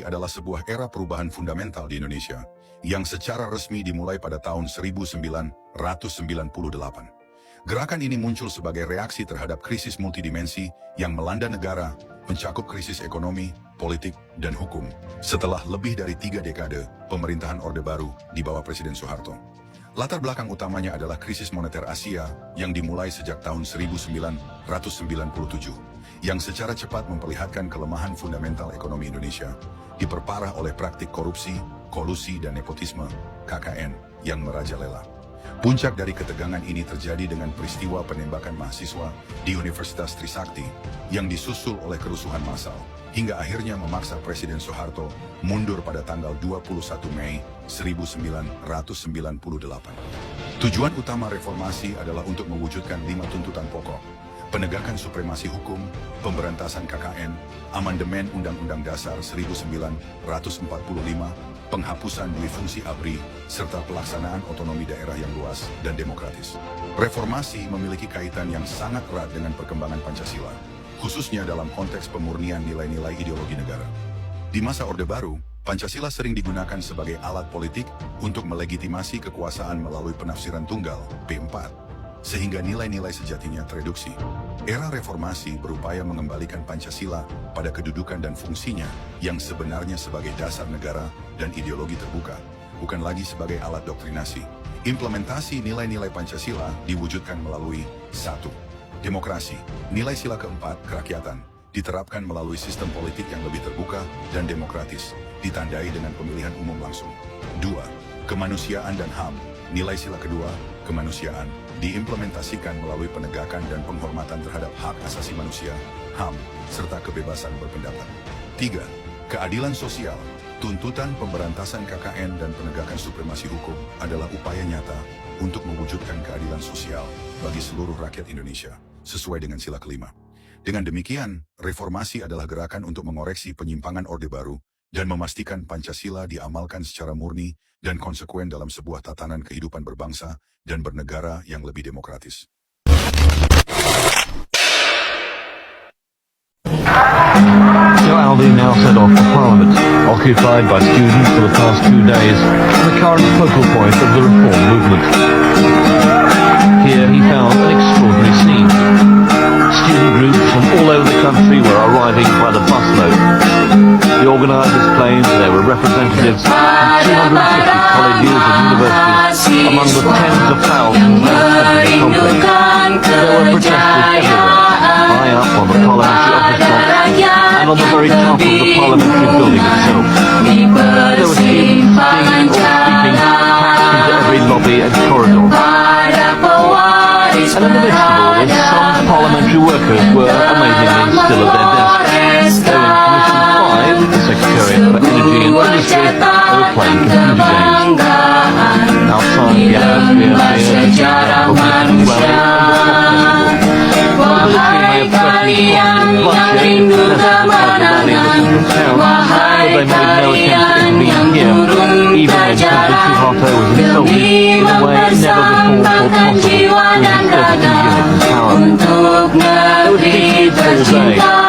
adalah sebuah era perubahan fundamental di Indonesia yang secara resmi dimulai pada tahun 1998. Gerakan ini muncul sebagai reaksi terhadap krisis multidimensi yang melanda negara, mencakup krisis ekonomi, politik, dan hukum, setelah lebih dari 3 dekade pemerintahan Orde Baru di bawah Presiden Soeharto. Latar belakang utamanya adalah krisis moneter Asia yang dimulai sejak tahun 1997, yang secara cepat memperlihatkan kelemahan fundamental ekonomi Indonesia, diperparah oleh praktik korupsi, kolusi, dan nepotisme (KKN) yang merajalela. Puncak dari ketegangan ini terjadi dengan peristiwa penembakan mahasiswa di Universitas Trisakti yang disusul oleh kerusuhan massal, hingga akhirnya memaksa Presiden Soeharto mundur pada tanggal 21 Mei 1998. Tujuan utama reformasi adalah untuk mewujudkan 5 tuntutan pokok: penegakan supremasi hukum, pemberantasan KKN, amandemen Undang-Undang Dasar 1945, penghapusan duifungsi ABRI, serta pelaksanaan otonomi daerah yang luas dan demokratis. Reformasi memiliki kaitan yang sangat erat dengan perkembangan Pancasila, khususnya dalam konteks pemurnian nilai-nilai ideologi negara. Di masa Orde Baru, Pancasila sering digunakan sebagai alat politik untuk melegitimasi kekuasaan melalui penafsiran tunggal, P4, sehingga nilai-nilai sejatinya tereduksi. Era reformasi berupaya mengembalikan Pancasila pada kedudukan dan fungsinya yang sebenarnya sebagai dasar negara dan ideologi terbuka, bukan lagi sebagai alat doktrinasi. Implementasi nilai-nilai Pancasila diwujudkan melalui 1. Demokrasi, nilai sila keempat, kerakyatan, diterapkan melalui sistem politik yang lebih terbuka dan demokratis, ditandai dengan pemilihan umum langsung. 2. Kemanusiaan dan HAM, nilai sila kedua, kemanusiaan, diimplementasikan melalui penegakan dan penghormatan terhadap hak asasi manusia, HAM, serta kebebasan berpendapat. 3. Keadilan sosial, tuntutan pemberantasan KKN dan penegakan supremasi hukum adalah upaya nyata untuk mewujudkan keadilan sosial bagi seluruh rakyat Indonesia, sesuai dengan sila kelima. Dengan demikian, reformasi adalah gerakan untuk mengoreksi penyimpangan Orde Baru dan memastikan Pancasila diamalkan secara murni dan konsekuen dalam sebuah tatanan kehidupan berbangsa dan bernegara yang lebih demokratis. Aldi now set off for Parliament, occupied by students for the past 2 days, and the current focal point of the reform movement. Here he found an extraordinary scene. Student groups from all over the country were arriving by the busload. The organisers claimed there were representatives from 250 colleges and universities, among the tens of thousands that attended the complex. There were protesters everywhere, high up on the parliamentary office block, and on the very top of the parliamentary building itself. There were students singing or speaking, packed into every lobby and corridor. And in the midst of all this, some parliamentary workers were amazingly still at their desks. Though in Commission 5, the Secretariat for Energy and Industry, they were playing computer games. Outside the atmosphere appeared well and the military may have threatened bloodshed in the town, but they made no attempt to intervene here, even when President Suharto was insulted in a way never before thought possible during his 32 years in power. There was peace all day.